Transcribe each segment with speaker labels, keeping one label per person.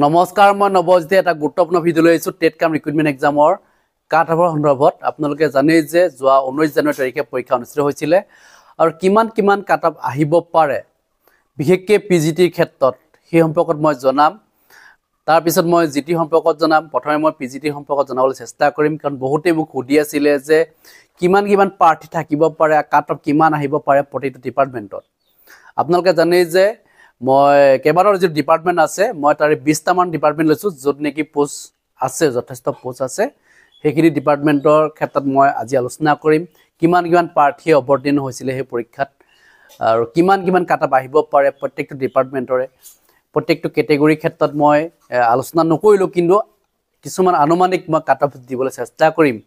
Speaker 1: নমস্কাৰ, মই নৱজ্যোতি এটা গুৰুত্বপূৰ্ণ ভিডিঅ' লৈ আহিছোঁ টেট কাম ৰিক্ৰুটমেণ্ট এক্সামৰ কাট অফৰ সন্দৰ্ভত। আপোনালোকে জানেই যে যোৱা 19 জানুৱাৰী তাৰিখে পৰীক্ষা অনুষ্ঠিত হৈছিলে আৰু কিমান কাট অফ আহিব পাৰে বিশেষকৈ পিজিটিৰ ক্ষেত্ৰত সেই সম্পৰ্কত মই জনাম। তাৰপিছত মই জিটি সম্পৰ্কত জনাম। প্ৰথমে মই পিজিটিৰ সম্পৰ্কত জনাবলৈ চেষ্টা কৰিম, কাৰণ বহুতেই মোক সুধি আছিলে যে কিমান প্ৰাৰ্থী থাকিব পাৰে, কাট অফ কিমান আহিব পাৰে প্ৰতিটো ডিপাৰ্টমেণ্টত। আপোনালোকে জানেই যে মই কেইবাটাও যি ডিপাৰ্টমেণ্ট আছে, মই তাৰে 20টামান ডিপাৰ্টমেণ্ট লৈছোঁ য'ত নেকি পোষ্ট আছে, যথেষ্ট পোষ্ট আছে। সেইখিনি ডিপাৰ্টমেণ্টৰ ক্ষেত্ৰত মই আজি আলোচনা কৰিম। কিমান প্ৰাৰ্থীয়ে অৱতীৰ্ণ হৈছিলে সেই পৰীক্ষাত আৰু কিমান কাট অফ আহিব পাৰে প্ৰত্যেকটো ডিপাৰ্টমেণ্টৰে। প্ৰত্যেকটো কেটেগৰীৰ ক্ষেত্ৰত মই আলোচনা নকৰিলোঁ, কিন্তু কিছুমান আনুমানিক মই কাট অফ দিবলৈ চেষ্টা কৰিম।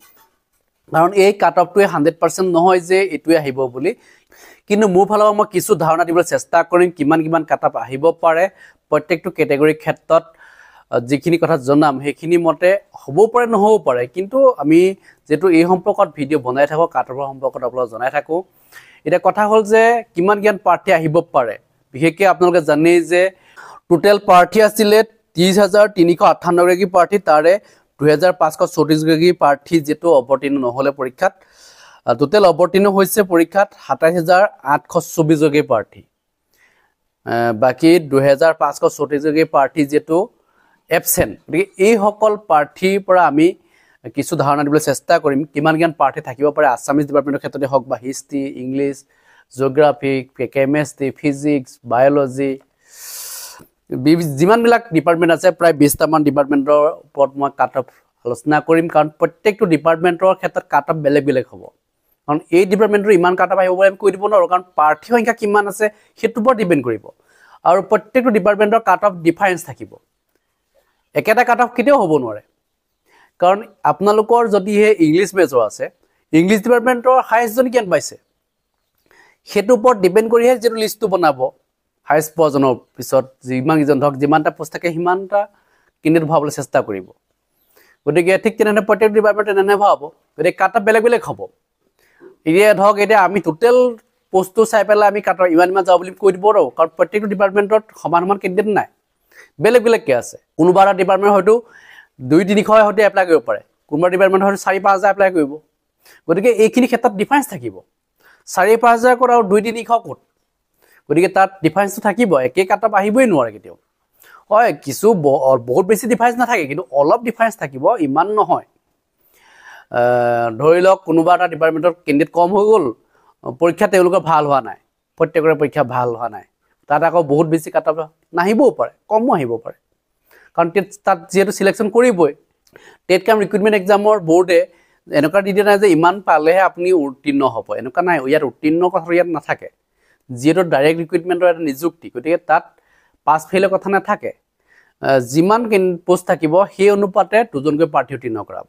Speaker 1: কাৰণ এই কাট অফটোৱে 100% নহয় যে এইটোৱে আহিব বুলি, কিন্তু মোৰ ফালৰ পৰা মই কিছু ধাৰণা দিবলৈ চেষ্টা কৰিম কিমান কাট অফ আহিব পাৰে প্ৰত্যেকটো কেটেগৰীৰ ক্ষেত্ৰত। যিখিনি কথা জনাম সেইখিনি মতে হ'বও পাৰে নহ'বও পাৰে, কিন্তু আমি যিহেতু এই সম্পৰ্কত ভিডিঅ' বনাই থাকোঁ, কাট অফৰ সম্পৰ্কত আপোনালোকক জনাই থাকোঁ। এতিয়া কথা হ'ল যে কিমান প্ৰাৰ্থী আহিব পাৰে। বিশেষকৈ আপোনালোকে জানেই যে টোটেল প্ৰাৰ্থী আছিলে 30,398গৰাকী প্ৰাৰ্থী, তাৰে 2,534গৰাকী প্ৰাৰ্থী যিটো অৱতীৰ্ণ নহ'লে পৰীক্ষাত। টোটেল অৱতীৰ্ণ হৈছে পৰীক্ষাত 27,824গৰাকী প্ৰাৰ্থী। বাকী 2,534গৰাকী প্ৰাৰ্থী যিটো এবচেণ্ট। গতিকে এইসকল প্ৰাৰ্থীৰ পৰা আমি কিছু ধাৰণা দিবলৈ চেষ্টা কৰিম কিমান প্ৰাৰ্থী থাকিব পাৰে আছামিজ ডিপাৰ্টমেণ্টৰ ক্ষেত্ৰতে হওক বা history, English, geography, chemistry, physics, biology, যিমানবিলাক ডিপাৰ্টমেণ্ট আছে প্ৰায় 20টামান ডিপাৰ্টমেণ্টৰ ওপৰত মই কাট অফ আলোচনা কৰিম। কাৰণ প্ৰত্যেকটো ডিপাৰ্টমেণ্টৰ ক্ষেত্ৰত কাট অফ বেলেগ হ'ব। কাৰণ এই ডিপাৰ্টমেণ্টৰ ইমান কাট অফ আহিব বুলি আমি কৈ দিব নোৱাৰোঁ, কাৰণ প্ৰাৰ্থী সংখ্যা কিমান আছে সেইটোৰ ওপৰত ডিপেণ্ড কৰিব। আৰু প্ৰত্যেকটো ডিপাৰ্টমেণ্টৰ কাট অফ ডিফাৰেঞ্চ থাকিব, একেটা কাট অফ কেতিয়াও হ'ব নোৱাৰে। কাৰণ আপোনালোকৰ যদিহে ইংলিছ মেজৰ আছে, ইংলিছ ডিপাৰ্টমেণ্টৰ হায়েষ্টজন কিমান পাইছে সেইটোৰ ওপৰত ডিপেণ্ড কৰিহে যিটো লিষ্টটো বনাব। হায়েষ্ট পোৱাজনৰ পিছত যিমানকেইজন ধৰক যিমানটা পোষ্ট থাকে সিমানটা কেণ্ডিডেট ভৰাবলৈ চেষ্টা কৰিব। গতিকে ঠিক তেনেধৰণে প্ৰত্যেকটো ডিপাৰ্টমেণ্ট তেনেধৰণে ভৰাব। গতিকে কাট অফ বেলেগ হ'ব। এতিয়া আমি টোটেল পোষ্টটো চাই পেলাই আমি কাট অফ ইমান যাওঁ বুলি কৈ দিব নোৱাৰোঁ, কাৰণ প্ৰত্যেকটো ডিপাৰ্টমেণ্টত সমান কেণ্ডিডেট নাই, বেলেগকৈ আছে। কোনোবা এটা ডিপাৰ্টমেণ্ট হয়তো 2-300 হয়তো এপ্লাই কৰিব পাৰে, কোনোবা ডিপাৰ্টমেণ্ট হয়তো 4-5 হাজাৰ এপ্লাই কৰিব। গতিকে এইখিনি ক্ষেত্ৰত ডিফাৰেঞ্চ থাকিব। 4-5 হাজাৰ ক'ত আৰু 2-300 ক'ত, গতিকে তাত ডিফাৰেঞ্চটো থাকিব। একে কাট অফ আহিবই নোৱাৰে কেতিয়াও। হয়, বহুত বেছি ডিফাৰেঞ্চ নাথাকে, কিন্তু অলপ ডিফাৰেঞ্চ থাকিব, ইমান নহয়। ধৰি লওক কোনোবা এটা ডিপাৰ্টমেণ্টৰ কেণ্ডিডেট কম হৈ গ'ল, পৰীক্ষা তেওঁলোকৰ ভাল হোৱা নাই, প্ৰত্যেকৰে পৰীক্ষা ভাল হোৱা নাই, তাত আকৌ বহুত বেছি কাট অফ নাহিবও পাৰে, কমো আহিব পাৰে। কাৰণ তাত যিহেতু চিলেকশ্যন কৰিবই। টেট কাম ৰিক্ৰুটমেণ্ট এক্সামৰ বৰ্ডে এনেকুৱা দি দিয়া নাই যে ইমান পালেহে আপুনি উত্তীৰ্ণ হ'ব, এনেকুৱা নাই। ইয়াত উত্তীৰ্ণ কথা ইয়াত নাথাকে, যিহেতু ডাইৰেক্ট ৰিক্ৰুটমেণ্টৰ এটা নিযুক্তি। গতিকে তাত পাছ ফেইলৰ কথা নাথাকে। যিমান পোষ্ট থাকিব সেই অনুপাতে 2জনকৈ প্ৰাৰ্থী উত্তীৰ্ণ কৰাব,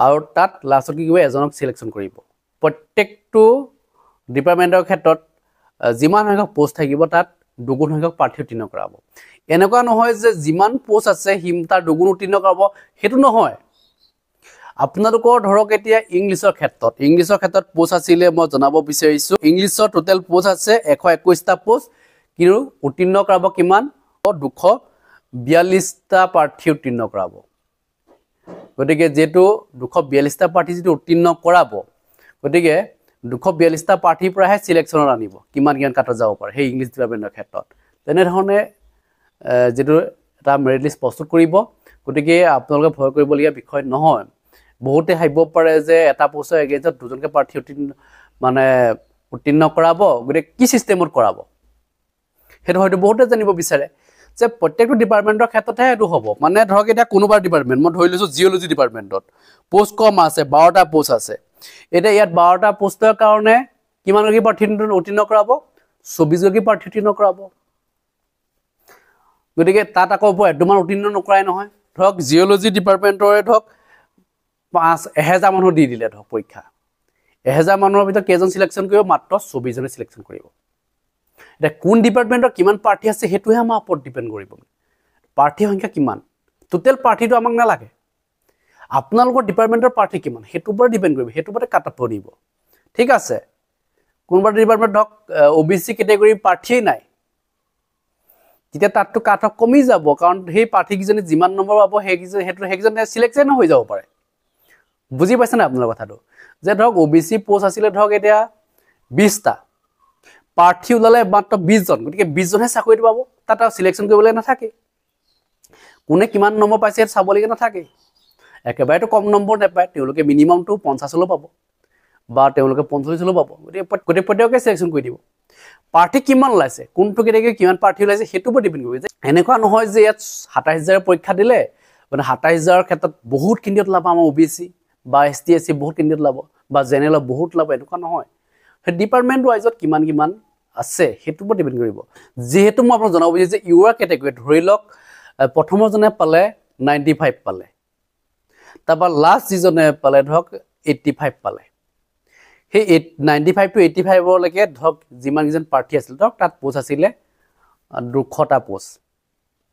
Speaker 1: আৰু তাত লাষ্টত কি কৰিব, এজনক চিলেকশ্যন কৰিব। প্ৰত্যেকটো ডিপাৰ্টমেণ্টৰ ক্ষেত্ৰত যিমান সংখ্যক পোষ্ট থাকিব তাত 2গুণ সংখ্যক প্ৰাৰ্থী উত্তীৰ্ণ কৰাব। এনেকুৱা নহয় যে যিমান পোষ্ট আছে তাৰ 2গুণ উত্তীৰ্ণ কৰাব, সেইটো নহয়। আপোনালোকৰ ধৰক এতিয়া ইংলিছৰ ক্ষেত্ৰত পোষ্ট আছিলে, মই জনাব বিচাৰিছোঁ ইংলিছৰ টোটেল পোষ্ট আছে 121টা পোষ্ট, কিন্তু উত্তীৰ্ণ কৰাব কিমান, 242টা প্ৰাৰ্থী উত্তীৰ্ণ কৰাব। গতিকে যিহেতু 242টা প্ৰাৰ্থী যিটো উত্তীৰ্ণ কৰাব, গতিকে 242টা প্ৰাৰ্থীৰ পৰাহে চিলেকশ্যনত আনিব কিমান কাটত যাব পাৰে সেই ইংলিছ ডিপাৰ্টমেণ্টৰ ক্ষেত্ৰত। তেনেধৰণে যিটো এটা মেৰিট লিষ্ট প্ৰস্তুত কৰিব। গতিকে আপোনালোকে ভয় কৰিবলগীয়া বিষয় নহয়। বহুতে ভাবিব পাৰে যে এটা পোষ্টৰ এগেইনষ্টত 2জনকৈ প্ৰাৰ্থী উত্তীৰ্ণ কৰাব, গতিকে কি ছিষ্টেমত কৰাব সেইটো হয়তো বহুতে জানিব বিচাৰে। যে প্ৰত্যেকটো ডিপাৰ্টমেণ্টৰ ক্ষেত্ৰতহে এইটো হ'ব। মানে ধৰক এতিয়া কোনোবা ডিপাৰ্টমেণ্ট, মই ধৰি লৈছোঁ জিঅ'লজি ডিপাৰ্টমেণ্টত পোষ্ট কম আছে, 12টা পোষ্ট আছে। এতিয়া ইয়াত 12টা পোষ্টৰ কাৰণে কিমানগৰাকী প্ৰাৰ্থী উত্তীৰ্ণ কৰাব, 24গৰাকী প্ৰাৰ্থী উত্তীৰ্ণ কৰাব। গতিকে তাত আকৌ 1,000মান উত্তীৰ্ণ নকৰাই নহয়। ধৰক জিঅ'লজি ডিপাৰ্টমেণ্টৰে ধৰক 1000 মানুহ দি দিলে ধৰক পৰীক্ষা, 1000 মানুহৰ ভিতৰত কেইজন চিলেকশ্যন কৰিব, মাত্ৰ 24জনে চিলেকশ্যন কৰিব। এতিয়া কোন ডিপাৰ্টমেণ্টৰ কিমান প্ৰাৰ্থী আছে সেইটোহে আমাৰ ওপৰত ডিপেণ্ড কৰিব। প্ৰাৰ্থীৰ সংখ্যা কিমান, টোটেল প্ৰাৰ্থীটো আমাক নালাগে, আপোনালোকৰ ডিপাৰ্টমেণ্টৰ প্ৰাৰ্থী কিমান সেইটোৰ ওপৰত ডিপেণ্ড কৰিব, সেইটোৰ ওপৰতে কাট অফ দিব। ঠিক আছে, কোনোবা ডিপাৰ্টমেণ্ট ধৰক OBC কেটেগৰীৰ প্ৰাৰ্থীয়েই নাই, তেতিয়া তাতটো কাট অফ কমি যাব কাৰণ সেই প্ৰাৰ্থীকেইজনে যিমান নম্বৰ পাব সেইকেইজনে চিলেকশ্যন হৈ যাব পাৰে বুজি পাইছে না আপোনাৰ কথাটো যে ধৰক ওবিসি পোষ্ট আছিলে ধৰক এতিয়া 20টা প্ৰাৰ্থী ওলালে মাত্ৰ 20 জন গতিকে 20 জনহে চাকৰিটো পাব তাত চিলেকশ্যন কৰিবলৈ নাথাকে কোনে কিমান নম্বৰ পাইছে চাবলৈকে নাথাকে একেবাৰেতো কম নম্বৰ নাপায় তেওঁলোকে মিনিমামটো 50 হলেও পাব বা তেওঁলোকে 45 হলেও পাব গতিকে প্ৰত্যেককে চিলেকশ্যন কৰি দিব প্ৰাৰ্থী কিমান ওলাইছে কোনটো কেটেগৰী কিমান প্ৰাৰ্থী ওলাইছে সেইটো ওপৰত ডিপেণ্ড কৰিব যে এনেকুৱা নহয় যে ইয়াত 27000 পৰীক্ষা দিলে মানে 27000 ক্ষেত্ৰত বহুত কেন্দ্ৰত লাভ আমাৰ ওবিসি বা এসটি এসসি বহুত কেন্দ্ৰত লাভ বা জেনেৰেল বহুত লাভ এনেকুৱা নহয় সেই ডিপাৰ্টমেণ্ট ওয়াইজত কিমান আছে সেইটো ওপৰত ডিপেণ্ড কৰিব যেহেতু মই আপোনাক জনাব বিচাৰিছো যে ইউআৰ কেটেগৰী ধৰি লওক প্ৰথমজনে পালে 95 পালে তাৰপৰা লাষ্ট যিজনে পালে ধৰক 85 পালে সেই 95 to 85 লৈকে ধৰক যিমান কিজন প্ৰাৰ্থী আছিল ধৰক তাত পোষ্ট আছিলে 200টা পোষ্ট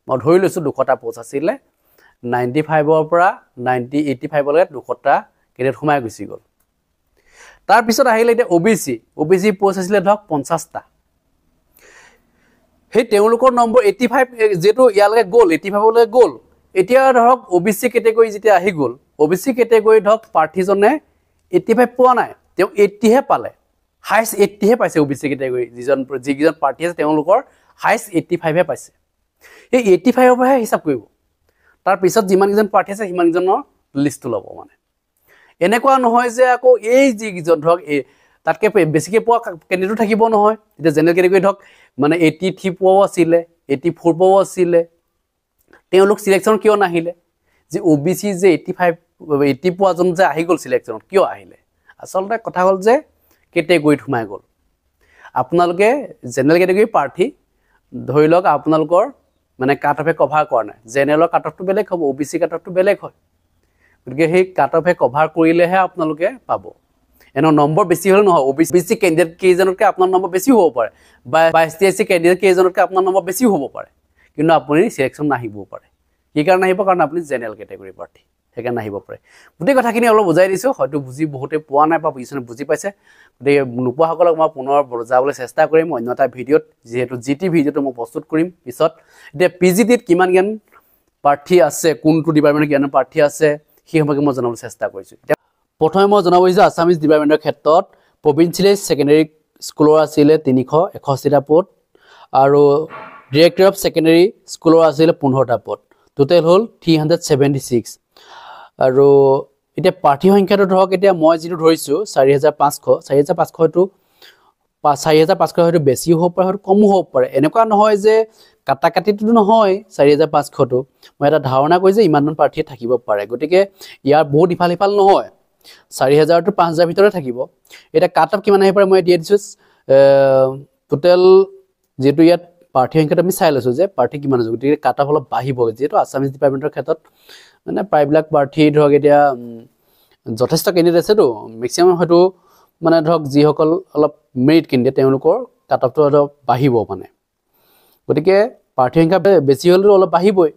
Speaker 1: মই ধৰি লৈছো 200টা পোষ্ট আছিলে 95 পৰা 85 লৈকে 200টা কেডেট সোমাই গুচি গ'ল তাৰ পিছত আহিলে এতিয়া ওবিসি পোষ্ট আছিলে ধৰক 50টা সেই তেওঁলোকৰ নম্বৰ 85 যেটো ইয়ালৈকে গ'ল 85 লৈকে গ'ল এতিয়া ধৰক ওবিসি কেটেগৰী যেতিয়া আহি গ'ল ওবিসি কেটেগৰী ধৰক প্ৰাৰ্থীজনে 85 পোৱা নাই তেওঁ 80 হে পালে হাইষ্ট 80 হে পাইছে ওবিসি কেটেগৰী যিজন প্ৰাৰ্থী আছে তেওঁলোকৰ হাইষ্ট 85 হে পাইছে এই 85 ৰ পৰা হিচাপ কৰিব তাৰ পিছত যিমান কিজন প্ৰাৰ্থী আছে সিমান কিজনৰ লিষ্টটো ল'ব মানে এনেকুৱা নহয় যে আকৌ এই যিজন ধৰক তাতকে বেছিকে পোৱা কেণ্ডিডেট থাকিব নহয় এতিয়া জেনেৰেল কেটেগৰী ধৰক মানে 83 পোৱাও আছিলে 84 পোৱাও আছিলে তেওঁলোক সিলেকশ্যন কিয় নাহিলে যে ওবিসি যে 80 পোৱাজন যে আহি গ'ল সিলেকশ্যনত কিয় আহিলে আসলতে কথা হ'ল যে কেটেগৰীত সোমাই গ'ল আপোনালোকে জেনেৰেল কেটেগৰী প্ৰাৰ্থী ধৰি লওক আপোনালোকৰ মানে কাট অফে কভাৰ কৰা নাই জেনেৰেলৰ কাট অফটো বেলেগ হ'ব ওবিসি কাট অফটো বেলেগ হয় গতিকে সেই কাট অফে কভাৰ কৰিলেহে আপোনালোকে পাব এনে নম্বৰ বেছি হলে নহয় ওবিসি কেণ্ডিডেট কেইজনতকৈ আপোনাৰ নম্বৰ বেছি হ'ব পাৰে বা এসটি কেণ্ডিডেট কেইজনতকৈ আপোনাৰ নম্বৰ বেছি হ'ব পাৰে কিন্তু আপুনি সিলেকশ্যন নাহিবও পাৰে কি কাৰণ নাহিব কাৰণ আপুনি জেনেৰেল কেটেগৰী প্ৰাৰ্থী সেইকাৰণে নাহিব পাৰে গোটেই কথাখিনি অলপ বুজাই দিছোঁ হয়তো বুজি বহুতে পোৱা নাই বা কিছুমানে বুজি পাইছে গতিকে নোপোৱাসকলক মই পুনৰ বুজাবলৈ চেষ্টা কৰিম অন্য এটা ভিডিঅ'ত যিহেতু জিটি ভিডিঅ'টো মই প্ৰস্তুত কৰিম পিছত এতিয়া পিজিটিত কিমান জ্ঞান প্ৰাৰ্থী আছে কোনটো ডিপাৰ্টমেণ্টৰ জ্ঞানৰ প্ৰাৰ্থী আছে সেই সম্পৰ্কে মই জনাবলৈ চেষ্টা কৰিছোঁ এতিয়া প্ৰথমে মই জনাব বিচাৰিছোঁ আছামিজ ডিপাৰ্টমেণ্টৰ ক্ষেত্ৰত প্ৰভিঞ্চিয়েল ছেকেণ্ডেৰী স্কুলৰ আছিলে 361টা পদ আৰু ডিৰেক্টৰ অফ ছেকেণ্ডেৰী স্কুলৰ আছিলে 15টা পদ টোটেল হ'ল 376 আৰু এতিয়া প্ৰাৰ্থী সংখ্যাটো ধৰক এতিয়া মই যিটো ধৰিছোঁ 4500 হয়তো 4500 হয়তো বেছি হ'ব পাৰে হয়তো কমো হ'ব পাৰে এনেকুৱা নহয় যে কাটাকাটিটো নহয় 4500টো মই এটা ধাৰণা কৰিছোঁ ইমানমান প্ৰাৰ্থী থাকিব পাৰে গতিকে ইয়াৰ বহুত ইফাল সিফাল নহয় 4000 to 5000 ভিতৰতে থাকিব এটা কাট অফ কিমান আহি পাৰে মই দিয়া দিছোঁ টোটেল যেটো ইয়াত প্ৰাৰ্থী সংখ্যাটো আমি চাই লৈছোঁ যে প্ৰাৰ্থী কিমান আছে গতিকে কাট অফ অলপ বাঢ়িব যেটো আছামিজ ডিপাৰ্টমেণ্টৰ ক্ষেত্ৰত মানে প্ৰায়বিলাক প্ৰাৰ্থী ধৰক এতিয়া যথেষ্ট কেণ্ডিডেট আছেতো মেক্সিমাম হয়তো মানে ধৰক যিসকল অলপ মেৰিট কেণ্ডিডেট তেওঁলোকৰ কাট অফটো অলপ বাঢ়িব মানে গতিকে প্ৰাৰ্থী সংখ্যা বেছি হ'লেও অলপ বাঢ়িবই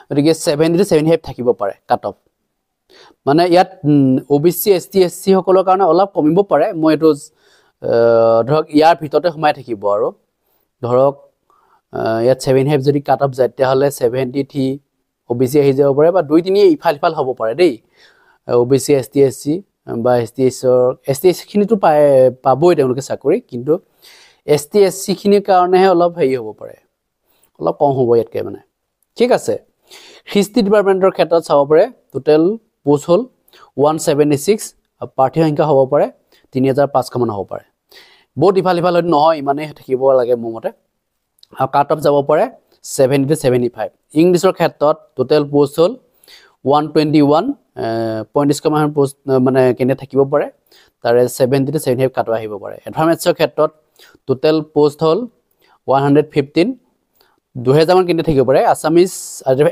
Speaker 1: গতিকে 70 to 75 থাকিব পাৰে কাট অফ মানে ইয়াত ওবিসি এসটি এসসি সকলৰ কাৰণে অলপ কমিব পাৰে মই এটো ধৰক ইয়াৰ ভিতৰতে সোমাই থাকিব আৰু ধৰক ইয়াত 75 যদি কাট অফ যায় তেতিয়াহ'লে 73 ওবিসি আহি যাব পাৰে বা 2-3 ইফাল হ'ব পাৰে দেই ওবিসি এসটি এসসি বা এসটি এসসি খিনিটো পাবই তেওঁলোকে চাকৰি কিন্তু এসটি এসসি খিনিৰ কাৰণেহে অলপ হেৰি হ'ব পাৰে অলপ কম হ'ব ইয়াতকৈ মানে ঠিক আছে হিষ্ট্ৰী ডিপাৰ্টমেণ্টৰ ক্ষেত্ৰত চাব পাৰে টোটেল পোষ্ট হ'ল 176 প্ৰাৰ্থী সংখ্যা হ'ব পাৰে 3500 মান হ'ব পাৰে বহুত ইফাল হয়তো নহয় ইমানেই থাকিব লাগে মোৰ মতে আৰু কাট অফ যাব পাৰে 70 to 75 ইংলিছৰ ক্ষেত্ৰত টোটেল পোষ্ট হ'ল 121 35 মান পোষ্ট মানে কেনে থাকিব পাৰে তাৰে 70 to 75 কাট আহিব পাৰে এডভান্সৰ ক্ষেত্ৰত টোটেল পোষ্ট হ'ল 115 2000 মান কেনে থাকিব পাৰে আছামিজ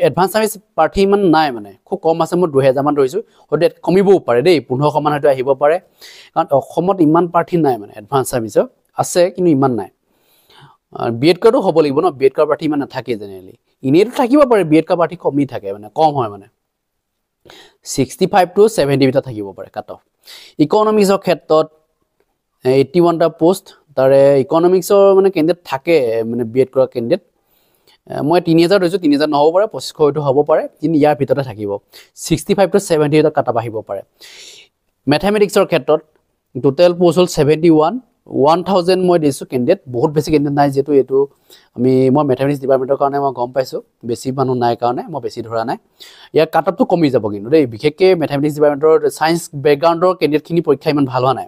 Speaker 1: এডভান্স আছামিজ প্ৰাৰ্থী ইমান নাই মানে খুব কম আছে মই 2000 মান ধৰিছোঁ হয়তো কমিবও পাৰে দেই 1500 মান হয়তো আহিব পাৰে কাৰণ অসমত ইমান প্ৰাৰ্থী নাই মানে এডভান্স আছামিজ আছে কিন্তু ইমান নাই বিএড কাৰ্ডো হ'ব লাগিব ন বিএড কাৰ্ড প্ৰাৰ্থী ইমান নাথাকে জেনেৰেলি ইনেইতো থাকিব পাৰে বিএড কাৰ্ড প্ৰাৰ্থী কমি থাকে মানে কম হয় মানে 65 to 70 ভিতৰত থাকিব পাৰে কাট অফ ইকনমিক্সৰ ক্ষেত্ৰত 81টা পোষ্ট তাৰে ইকনমিক্সৰ মানে কেণ্ডিডেট থাকে মানে বিএড কৰা কেণ্ডিডেট মই 3000 ধৰিছোঁ 3000 নহ'ব পাৰে 2500 হয়তো হ'ব পাৰে কিন্তু ইয়াৰ ভিতৰতে থাকিব 65 to 70 এটা কাট অফ আহিব পাৰে মেথমেটিক্সৰ ক্ষেত্ৰত টোটেল পোষ্ট হ'ল 71 1000 মই দিছোঁ কেণ্ডিডেট বহুত বেছি কেণ্ডিডেট নাই যেহেতু এইটো মই মেথমেটিক্স ডিপাৰ্টমেণ্টৰ কাৰণে মই গম পাইছোঁ বেছি মানুহ নাই কাৰণে মই বেছি ধৰা নাই ইয়াৰ কাট অফটো কমি যাব কিন্তু দেই বিশেষকৈ মেথমেটিক্স ডিপাৰ্টমেণ্টৰ ছায়েন্স বেকগ্ৰাউণ্ডৰ কেণ্ডিডেটখিনি পৰীক্ষা ইমান ভাল হোৱা নাই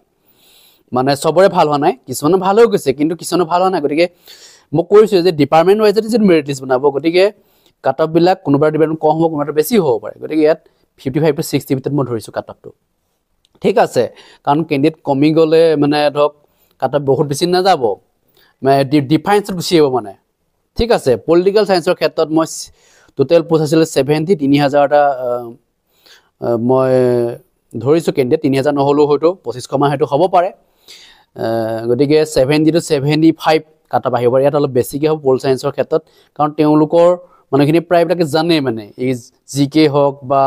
Speaker 1: মানে চবৰে ভাল হোৱা নাই কিছুমানে ভাল হৈ গৈছে কিন্তু কিছুমানে ভাল হোৱা নাই গতিকে মই কৈছোঁ যে ডিপাৰ্টমেণ্ট ৱাইজতে যিটো মেৰিট লিষ্ট বনাব গতিকে কাট অফবিলাক কোনোবা ডিপাৰ্টমেণ্ট কম হ'ব কোনোবাটো বেছি হ'ব পাৰে গতিকে ইয়াত 55 to 60 ভিতৰত মই ধৰিছোঁ কাট অফটো ঠিক আছে কাৰণ কেণ্ডিডেট কমি গ'লে মানে ধৰক কাট অফ বহুত বেছি নাযাব মানে ডিফাৰেঞ্চত গুচি আহিব মানে ঠিক আছে পলিটিকেল ছায়েন্সৰ ক্ষেত্ৰত মই টোটেল পোষ্ট আছিলে 70 3000টা মই ধৰিছোঁ কেণ্ডিডেট 3000 নহ'লেও হয়তো 2500 মান হয়তো হ'ব পাৰে গতিকে 70 to 75 কাট অফ আহিব পাৰে ইয়াত অলপ বেছিকৈ হ'ব পল ছায়েন্সৰ ক্ষেত্ৰত কাৰণ তেওঁলোকৰ মানুহখিনি প্ৰায়বিলাকে জানে মানে এই জিকে হওক বা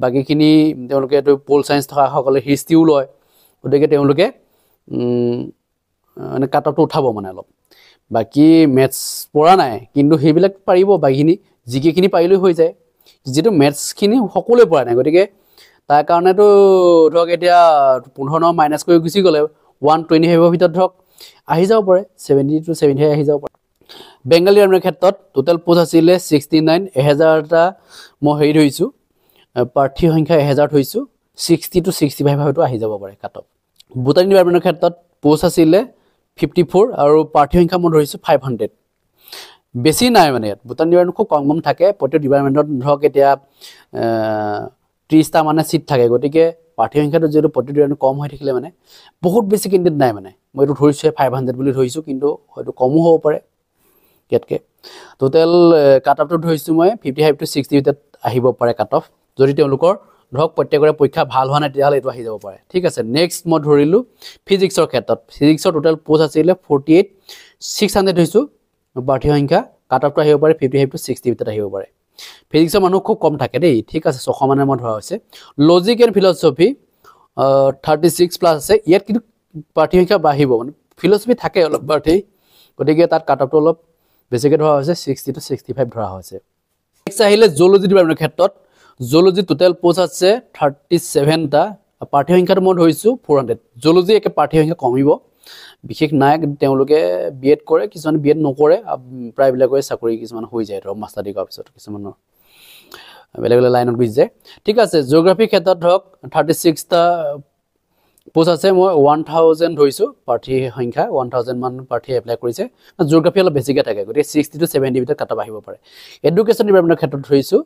Speaker 1: বাকীখিনি তেওঁলোকে এইটো পল ছায়েন্স থকাসকলে হিষ্ট্ৰীও লয় গতিকে তেওঁলোকে মানে কাট অফটো উঠাব মানে অলপ বাকী মেথছ পঢ়া নাই কিন্তু সেইবিলাক পাৰিব বাকীখিনি জিকেখিনি পাৰিলেও হৈ যায় যিটো মেথছখিনি সকলোৱে পঢ়া নাই গতিকে তাৰ কাৰণেতো ধৰক এতিয়া 15 মাইনাছ কৰি গুচি গ'লে 125 ভিতৰত ধৰক আহি যাব পাৰে 70 to 75 আহি যাব পাৰে বেংগলী ডিপাৰ্টমেণ্টৰ ক্ষেত্ৰত টোটেল পোষ্ট আছিলে 69 1000টা মই হেৰি ধৰিছোঁ প্ৰাৰ্থী সংখ্যা 1000 থৈছোঁ 60 to 65 হয়তো আহি যাব পাৰে কাট অফ বুটানী ডিপাৰ্টমেণ্টৰ ক্ষেত্ৰত পোষ্ট আছিলে 54 আৰু প্ৰাৰ্থী সংখ্যা মই ধৰিছোঁ 500 বেছি নাই মানে ইয়াত বুটানী ডিপাৰ্টমেণ্ট খুব কম থাকে প্ৰত্যেক ডিপাৰ্টমেণ্টত ধৰক এতিয়া 30টা মানে চিট থাকে গতিকে প্ৰাৰ্থী সংখ্যাটো যিহেতু প্ৰত্যেক ডিপাৰ্টমেণ্ট কম হৈ থাকিলে মানে বহুত বেছি কেণ্ডিডেট নাই মানে মই এইটো ধৰিছোঁ 500 বুলি ধৰিছোঁ কিন্তু হয়তো কমো হ'ব পাৰে ইয়াতকৈ টোটেল কাট অফটো ধৰিছোঁ মই 55 to 60 ভিতৰত আহিব পাৰে কাট অফ যদি তেওঁলোকৰ ধৰক প্ৰত্যেকৰে পৰীক্ষা ভাল হোৱা নাই তেতিয়াহ'লে এইটো আহি যাব পাৰে ঠিক আছে নেক্সট মই ধৰিলোঁ ফিজিক্সৰ ক্ষেত্ৰত ফিজিক্সৰ টোটেল পোষ্ট আছিলে 48 600 ধৰিছোঁ প্ৰাৰ্থী সংখ্যা কাট অফটো আহিব পাৰে 55 to 60 ভিতৰত আহিব পাৰে ফিজিক্সৰ মানুহ খুব কম থাকে দেই ঠিক আছে 600 মানে মই ধৰা হৈছে লজিক এণ্ড ফিলচফি 36 প্লাছ আছে ইয়াত কিন্তু প্ৰাৰ্থী সংখ্যা বাঢ়িব মানে ফিলচফি থাকে অলপ প্ৰাৰ্থী গতিকে তাত কাট অফটো অলপ বেছিকৈ ধৰা হৈছে 60 to 65 ধৰা হৈছে নেক্সট আহিলে জুলজি ডিপাৰ্টমেণ্টৰ ক্ষেত্ৰত জুলজি টোটেল পোষ্ট আছে 37টা প্ৰাৰ্থী সংখ্যাটো মই ধৰিছোঁ 400 জুলজি একে প্ৰাৰ্থী সংখ্যা কমিব বিশেষ নাই তেওঁলোকে বিএড কৰে কিছুমানে বিএড নকৰে প্ৰায়বিলাকৰে চাকৰি কিছুমান হৈ যায় ধৰক মাষ্টাৰ ডিগ্ৰী কৰাৰ পিছত কিছুমানৰ বেলেগ বেলেগ লাইনত গুচি যায় ঠিক আছে জিঅ'গ্ৰাফিৰ ক্ষেত্ৰত ধৰক 36টা পোষ্ট আছে মই 1000 ধৰিছোঁ প্ৰাৰ্থী সংখ্যা 1000 মান প্ৰাৰ্থী এপ্লাই কৰিছে জিঅ'গ্ৰাফি অলপ বেছিকৈ থাকে গতিকে 60 to 70 ভিতৰত কাট অফ আহিব পাৰে এডুকেশ্যন ডিপাৰ্টমেণ্টৰ ক্ষেত্ৰত ধৰিছোঁ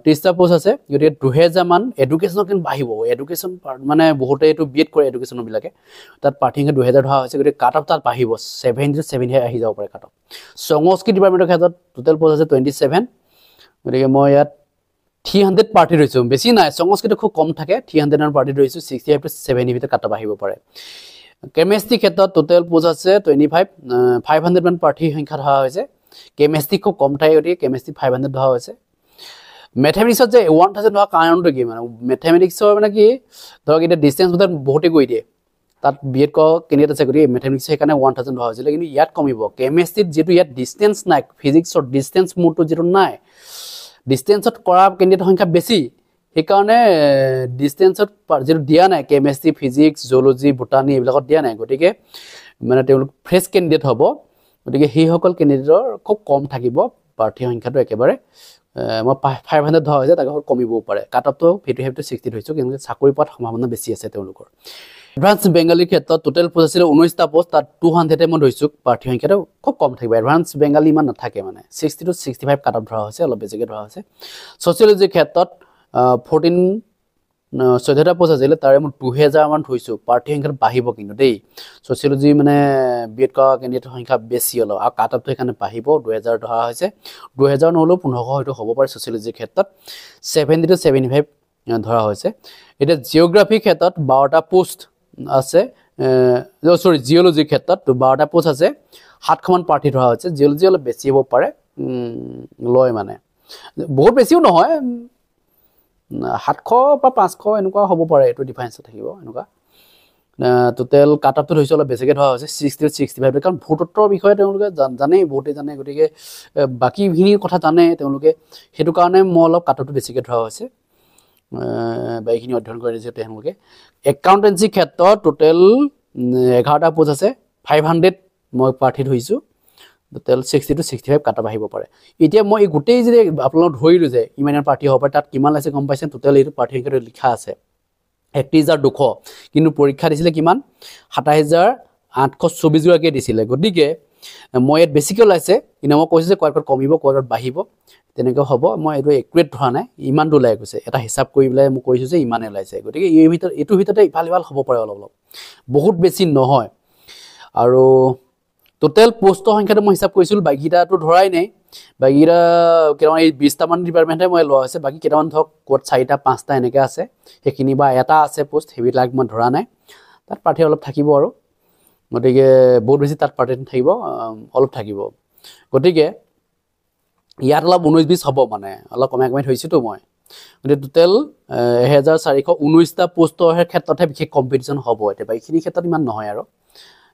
Speaker 1: 30টা পোষ্ট আছে গতিকে 2000 মান এডুকেশ্যনৰ কিন্তু বাঢ়িব এডুকেশ্যন মানে বহুতে এইটো বিএড কৰে এডুকেশ্যনবিলাকে তাত প্ৰাৰ্থী সংখ্যা 2000 ধৰা হৈছে গতিকে কাট অফ তাত বাঢ়িব 70 to 70 আহি যাব পাৰে কাট অফ সংস্কৃত ডিপাৰ্টমেণ্টৰ ক্ষেত্ৰত টোটেল পোষ্ট আছে 27 গতিকে মই ইয়াত 300 প্ৰাৰ্থী ধৰিছোঁ বেছি নাই সংস্কৃত খুব কম থাকে 300 মান প্ৰাৰ্থী ধৰিছোঁ 65 to 70 ভিতৰত কাট অফ আহিব পাৰে কেমেষ্ট্ৰি ক্ষেত্ৰত টোটেল পোষ্ট আছে 25 500 মান প্ৰাৰ্থী সংখ্যা ধৰা হৈছে কেমেষ্ট্ৰি খুব কম থাকে গতিকে কেমেষ্ট্ৰি 500 ধৰা হৈছে মেথমেটিক্সত যে 1000 হোৱা কাৰণটো কি মানে মেথমেটিক্সৰ মানে কি ধৰক এতিয়া ডিষ্টেঞ্চ মেথড বহুতে কৰি দিয়ে তাত বিএড কৰা কেণ্ডিডেট আছে গতিকে মেথমেটিক্স সেইকাৰণে 1000 ধৰা হৈছিলে কিন্তু ইয়াত কমিব কেমেষ্ট্ৰিত যিটো ইয়াত ডিষ্টেঞ্চ নাই ফিজিক্সৰ ডিষ্টেঞ্চ মোডটো যিটো নাই ডিষ্টেঞ্চত কৰা কেণ্ডিডেট সংখ্যা বেছি সেইকাৰণে ডিষ্টেঞ্চত যিটো দিয়া নাই কেমেষ্ট্ৰি ফিজিক্স জিঅ'লজি বুটানী এইবিলাকত দিয়া নাই গতিকে মানে তেওঁলোক ফ্ৰেছ কেণ্ডিডেট হ'ব গতিকে সেইসকল কেণ্ডিডেটৰ খুব কম থাকিব প্ৰাৰ্থী সংখ্যাটো একেবাৰে মই 500 ধৰা হৈছে তাকে কমিবও পাৰে কাট অফটো 55 to 60 ধৰিছোঁ কিন্তু চাকৰি পোৱাত সম্ভাৱনা বেছি আছে তেওঁলোকৰ এডভান্স বেংগালীৰ ক্ষেত্ৰত টোটেল পোষ্ট আছিলে 19টা পোষ্ট তাত 200 মই ধৰিছোঁ প্ৰাৰ্থী সংখ্যাটো খুব কম থাকিব এডভান্স বেংগালী ইমান নাথাকে মানে 60 to 65 কাট অফ ধৰা হৈছে অলপ বেছিকৈ ধৰা হৈছে ছ'চিয়লজিৰ ক্ষেত্ৰত 14টা পোষ্ট আছিলে তাৰে মই 2000 মান ধৰিছোঁ প্ৰাৰ্থী সংখ্যাটো বাঢ়িব কিন্তু দেই ছ'চিয়লজি মানে বিএড কৰা কেণ্ডিডেটৰ সংখ্যা বেছি অলপ আৰু কাট অফটো সেইকাৰণে বাঢ়িব 2000 ধৰা হৈছে 2000 নহ'লেও 1500 হয়তো হ'ব পাৰে ছ'চিয়লজিৰ ক্ষেত্ৰত 70 to 75 ধৰা হৈছে এতিয়া জিঅ'গ্ৰাফিৰ ক্ষেত্ৰত 12টা পোষ্ট আছে জিঅ'লজিৰ ক্ষেত্ৰত 12টা পোষ্ট আছে 700 মান প্ৰাৰ্থী ধৰা হৈছে জিঅ'লজি অলপ বেছি হ'ব পাৰে লয় মানে বহুত বেছিও নহয় 700 বা 500 এনেকুৱা হ'ব পাৰে এইটো ডিফাৰেঞ্চত থাকিব এনেকুৱা টোটেল কাট আপটো হৈছে অলপ বেছিকৈ ধৰা হৈছে 60 65 কাৰণ ভোটৰ বিষয়ে তেওঁলোকে জানেই বহুতেই জানে গতিকে বাকীখিনিৰ কথা জানে তেওঁলোকে সেইটো কাৰণে মই অলপ কাট আপটো বেছিকৈ ধৰা হৈছে বাকীখিনি অধ্যয়ন কৰি দিছে তেওঁলোকে একাউণ্টেঞ্চি ক্ষেত্ৰত টোটেল 11টা পোষ্ট আছে 500 মই প্ৰাৰ্থী ধৰিছোঁ টোটেল 60 to 65 কাট আপ আহিব পাৰে এতিয়া মই এই গোটেই যে আপোনালোক ধৰিলোঁ যে ইমান প্ৰাৰ্থী হ'ব পাৰে তাত কিমান আছে গম পাইছে টোটেল এইটো প্ৰাৰ্থী সংখ্যাটো লিখা আছে 31,200 কিন্তু পৰীক্ষা দিছিলে কিমান 27,824 গৰাকীয়ে দিছিলে গতিকে মই ইয়াত বেছিকৈ ওলাইছে কিন্তু মই কৈছোঁ যে ক'ত কমিব ক'ত বাঢ়িব তেনেকৈ হ'ব মই এইটো একুৰেট ধৰা নাই ইমানটো ওলাই গৈছে এটা হিচাপ কৰি পেলাই মই কৈছোঁ যে ইমানে ওলাইছে গতিকে এইটোৰ ভিতৰতে ইফাল সিফাল হ'ব পাৰে অলপ বহুত বেছি নহয় আৰু টোটেল পোষ্টৰ সংখ্যাটো মই হিচাপ কৰিছিলোঁ বাকীকেইটাতো ধৰাই নাই বাকীকেইটা কেইটামান এই 20টামান ডিপাৰ্টমেণ্টহে মই লোৱা হৈছে বাকী কেইটামান ধৰক ক'ত 4টা 5টা এনেকৈ আছে সেইখিনি বা এটা আছে পোষ্ট সেইবিলাক মই ধৰা নাই তাত প্ৰাৰ্থী অলপ থাকিব আৰু গতিকে বহুত বেছি তাত প্ৰাৰ্থী থাকিব অলপ থাকিব গতিকে ইয়াত অলপ 19-20 হ'ব মানে অলপ কমাই থৈছোঁতো মই গতিকে টোটেল 1419টা পোষ্টৰ ক্ষেত্ৰতহে বিশেষ কম্পিটিশ্যন হ'ব এতিয়া বাকীখিনি ক্ষেত্ৰত ইমান নহয় আৰু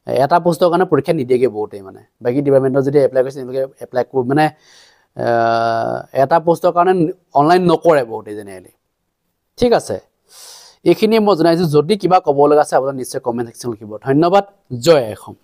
Speaker 1: এটা পোষ্টৰ কাৰণে পৰীক্ষা নিদিয়েগৈ বহুতেই মানে বাকী ডিপাৰ্টমেণ্টত যদি এপ্লাই কৰিছে তেওঁলোকে এপ্লাই মানে এটা পোষ্টৰ কাৰণে অনলাইন নকৰে বহুতেই জেনেৰেলি ঠিক আছে এইখিনি মই জনাইছোঁ যদি কিবা ক'ব লগা আছে আপোনালোকে নিশ্চয় কমেণ্ট ছেকশ্যন লিখিব ধন্যবাদ জয় অসম